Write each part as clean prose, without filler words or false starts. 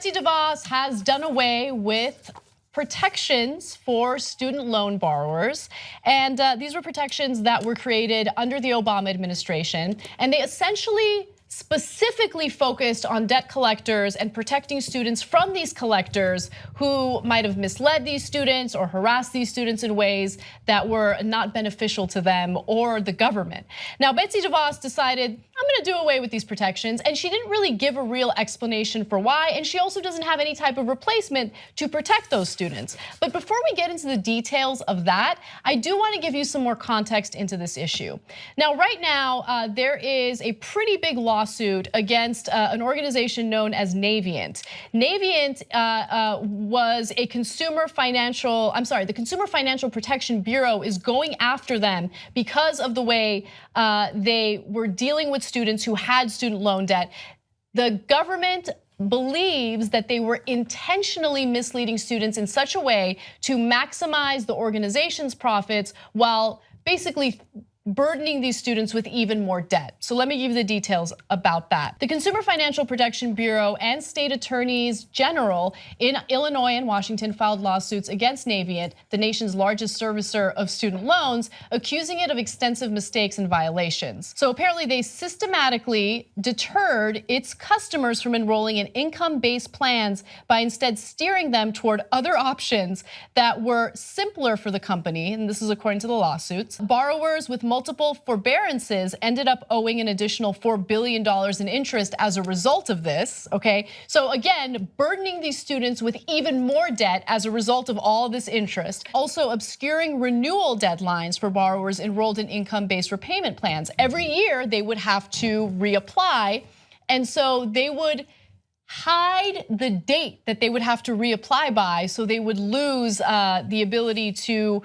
Betsy DeVos has done away with protections for student loan borrowers. And these were protections that were created under the Obama administration. And they essentially specifically focused on debt collectors and protecting students from these collectors who might have misled these students or harassed these students in ways that were not beneficial to them or the government. Now, Betsy DeVos decided, I'm gonna do away with these protections, and she didn't really give a real explanation for why, and she also doesn't have any type of replacement to protect those students. But before we get into the details of that, I do wanna give you some more context into this issue. Now, right now, there is a pretty big lawsuit against an organization known as Navient. Navient was a the Consumer Financial Protection Bureau is going after them because of the way they were dealing with students who had student loan debt. The government believes that they were intentionally misleading students in such a way to maximize the organization's profits while basically burdening these students with even more debt. So let me give you the details about that. The Consumer Financial Protection Bureau and state attorneys general in Illinois and Washington filed lawsuits against Navient, the nation's largest servicer of student loans, accusing it of extensive mistakes and violations. So apparently they systematically deterred its customers from enrolling in income-based plans by instead steering them toward other options that were simpler for the company, and this is according to the lawsuits. Borrowers with multiple forbearances ended up owing an additional $4 billion in interest as a result of this, okay? So again, burdening these students with even more debt as a result of all of this interest. Also obscuring renewal deadlines for borrowers enrolled in income-based repayment plans. Every year they would have to reapply, and so they would hide the date that they would have to reapply by, so they would lose the ability to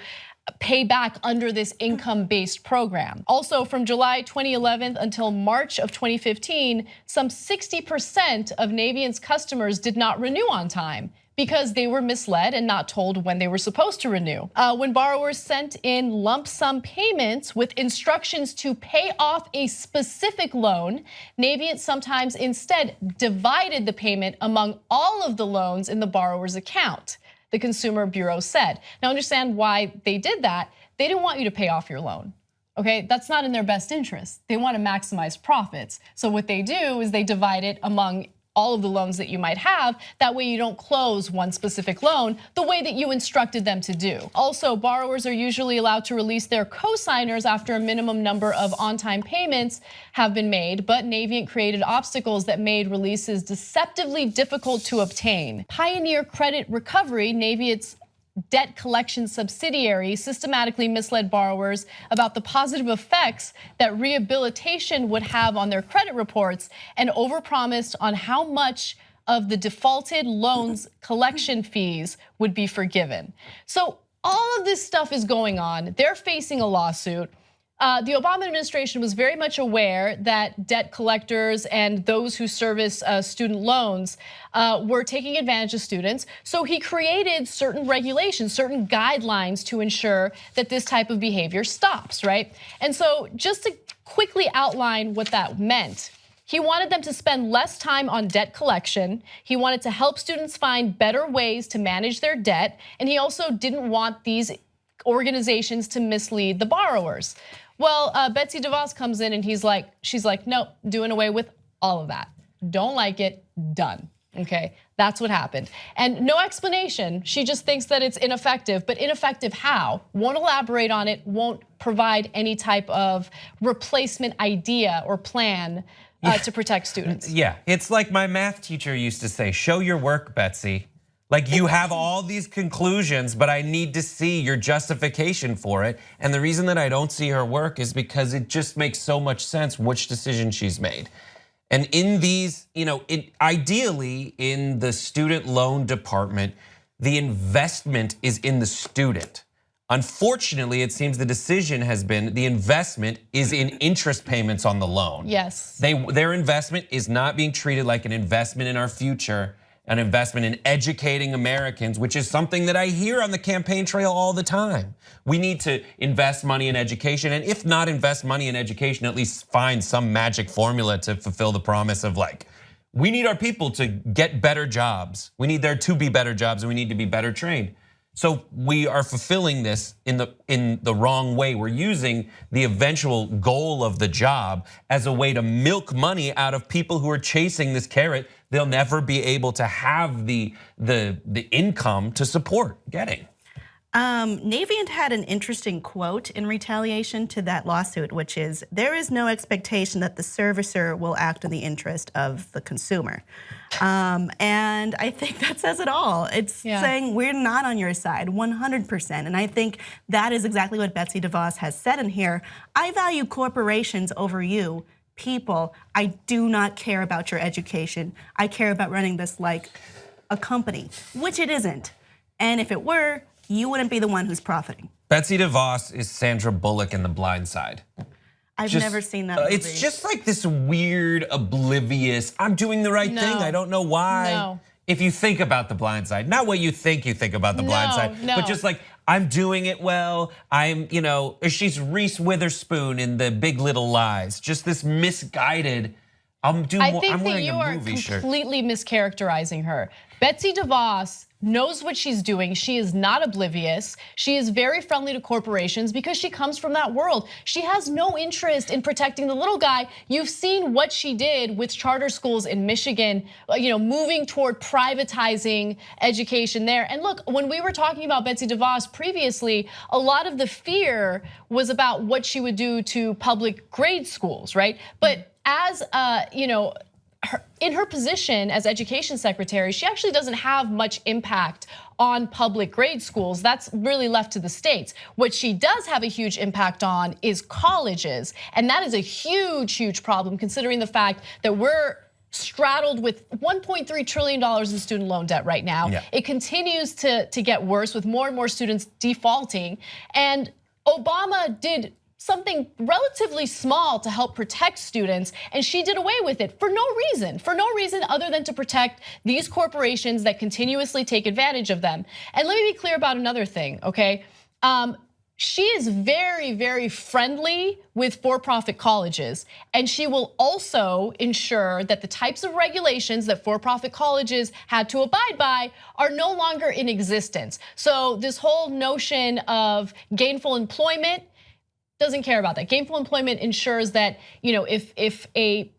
pay back under this income-based program. Also, from July 2011 until March of 2015, some 60% of Navient's customers did not renew on time because they were misled and not told when they were supposed to renew. When borrowers sent in lump sum payments with instructions to pay off a specific loan, Navient sometimes instead divided the payment among all of the loans in the borrower's account, the Consumer Bureau said. Now understand why they did that. They didn't want you to pay off your loan, okay? That's not in their best interest. They want to maximize profits. So what they do is they divide it among all of the loans that you might have. That way you don't close one specific loan the way that you instructed them to do. Also, borrowers are usually allowed to release their co-signers after a minimum number of on-time payments have been made, but Navient created obstacles that made releases deceptively difficult to obtain. Pioneer Credit Recovery, Navient's debt collection subsidiary, systematically misled borrowers about the positive effects that rehabilitation would have on their credit reports and overpromised on how much of the defaulted loans collection fees would be forgiven. So all of this stuff is going on. They're facing a lawsuit. The Obama administration was very much aware that debt collectors and those who service student loans were taking advantage of students. So he created certain regulations, certain guidelines to ensure that this type of behavior stops, right? And so just to quickly outline what that meant, he wanted them to spend less time on debt collection. He wanted to help students find better ways to manage their debt. And he also didn't want these organizations to mislead the borrowers. Well, Betsy DeVos comes in and she's like, no, doing away with all of that. Don't like it, done, okay? That's what happened. And no explanation, she just thinks that it's ineffective, but ineffective how? Won't elaborate on it, won't provide any type of replacement idea or plan to protect students. Yeah, it's like my math teacher used to say, show your work, Betsy. Like you have all these conclusions, but I need to see your justification for it. And the reason that I don't see her work is because it just makes so much sense which decision she's made. And in these, ideally in the student loan department, the investment is in the student. Unfortunately, it seems the decision has been the investment is in interest payments on the loan. Yes. Their investment is not being treated like an investment in our future, an investment in educating Americans, which is something that I hear on the campaign trail all the time. We need to invest money in education, and if not invest money in education, at least find some magic formula to fulfill the promise of like we need our people to get better jobs. We need there to be better jobs, and we need to be better trained. So we are fulfilling this in the wrong way. We're using the eventual goal of the job as a way to milk money out of people who are chasing this carrot they'll never be able to have the income to support getting. Navient had an interesting quote in retaliation to that lawsuit, which is, there is no expectation that the servicer will act in the interest of the consumer. And I think that says it all. It's saying we're not on your side, 100%. And I think that is exactly what Betsy DeVos has said in here. I value corporations over you, people. I do not care about your education. I care about running this like a company, which it isn't. And if it were, you wouldn't be the one who's profiting. Betsy DeVos is Sandra Bullock in The Blind Side. I've never seen that movie. It's just like this weird, oblivious, I'm doing the right thing, I don't know why. No. If you think about The Blind Side, not what you think about The Blind Side, but just like, I'm doing it well, she's Reese Witherspoon in The Big Little Lies. Just this misguided, I think that you are completely mischaracterizing her. Betsy DeVos knows what she's doing. She is not oblivious. She is very friendly to corporations because she comes from that world. She has no interest in protecting the little guy. You've seen what she did with charter schools in Michigan, moving toward privatizing education there. And look, when we were talking about Betsy DeVos previously, a lot of the fear was about what she would do to public grade schools, right? But as in her position as education secretary, she actually doesn't have much impact on public grade schools. That's really left to the states. What she does have a huge impact on is colleges. And that is a huge, huge problem considering the fact that we're straddled with $1.3 trillion in student loan debt right now. It continues to get worse with more and more students defaulting. And Obama did something relatively small to help protect students, and she did away with it for no reason other than to protect these corporations that continuously take advantage of them. And let me be clear about another thing, okay? She is very, very friendly with for-profit colleges, and she will also ensure that the types of regulations that for-profit colleges had to abide by are no longer in existence. So this whole notion of gainful employment, doesn't care about that. Gainful employment ensures that, if a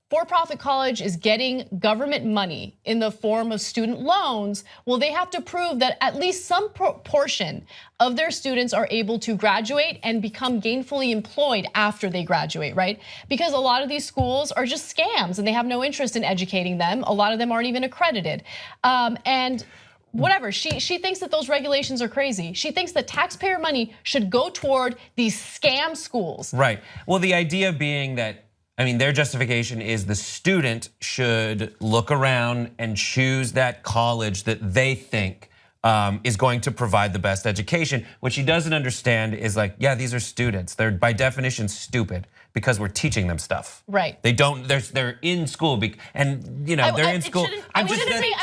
for-profit college is getting government money in the form of student loans, well, they have to prove that at least some portion of their students are able to graduate and become gainfully employed after they graduate, right? Because a lot of these schools are just scams and they have no interest in educating them. A lot of them aren't even accredited. And whatever, she thinks that those regulations are crazy. She thinks that taxpayer money should go toward these scam schools. Right, well, the idea being that, their justification is the student should look around and choose that college that they think is going to provide the best education. What she doesn't understand is like, yeah, these are students. They're by definition stupid because we're teaching them stuff. Right. They don't. They're in school, and they're in school. I wouldn't say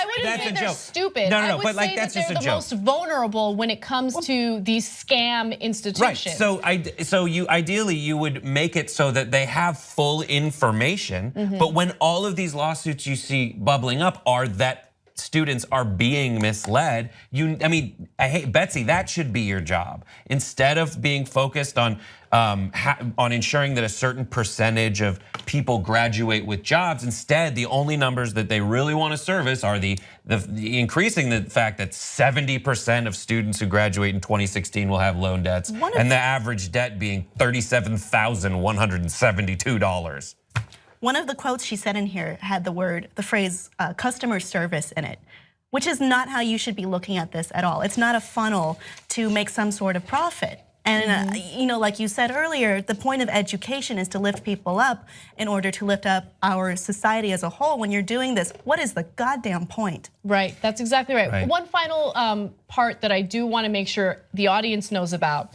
they're stupid. No, but like that's just a joke. They're the most vulnerable when it comes to these scam institutions. Right. So you ideally you would make it so that they have full information. But when all of these lawsuits you see bubbling up are that students are being misled, I hate Betsy, that should be your job. Instead of being focused on ensuring that a certain percentage of people graduate with jobs, instead the only numbers that they really want to service are the increasing the fact that 70% of students who graduate in 2016 will have loan debts, and the average debt being $37,172. One of the quotes she said in here had the phrase customer service in it, which is not how you should be looking at this at all. It's not a funnel to make some sort of profit. And like you said earlier, the point of education is to lift people up in order to lift up our society as a whole. When you're doing this, what is the goddamn point? Right, that's exactly right. One final part that I do want to make sure the audience knows about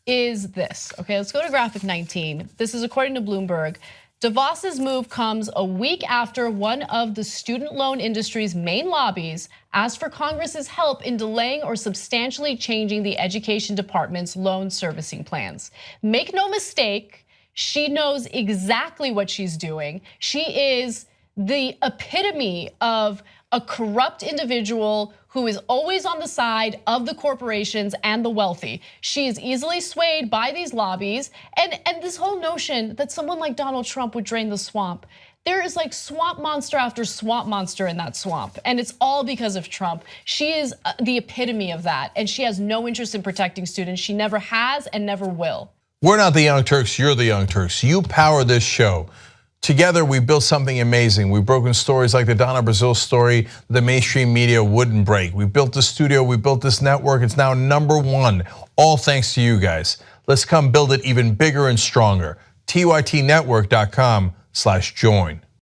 is this. Okay, let's go to graphic 19. This is according to Bloomberg. DeVos's move comes a week after one of the student loan industry's main lobbies asked for Congress's help in delaying or substantially changing the education department's loan servicing plans. Make no mistake, she knows exactly what she's doing. She is the epitome of a corrupt individual who is always on the side of the corporations and the wealthy. She is easily swayed by these lobbies, and this whole notion that someone like Donald Trump would drain the swamp. There is like swamp monster after swamp monster in that swamp, and it's all because of Trump. She is the epitome of that, and she has no interest in protecting students. She never has and never will. We're not the Young Turks, you're the Young Turks. You power this show. Together, we built something amazing. We've broken stories like the Donna Brazile story the mainstream media wouldn't break. We built the studio, we built this network. It's now #1, all thanks to you guys. Let's come build it even bigger and stronger. TYTnetwork.com/join.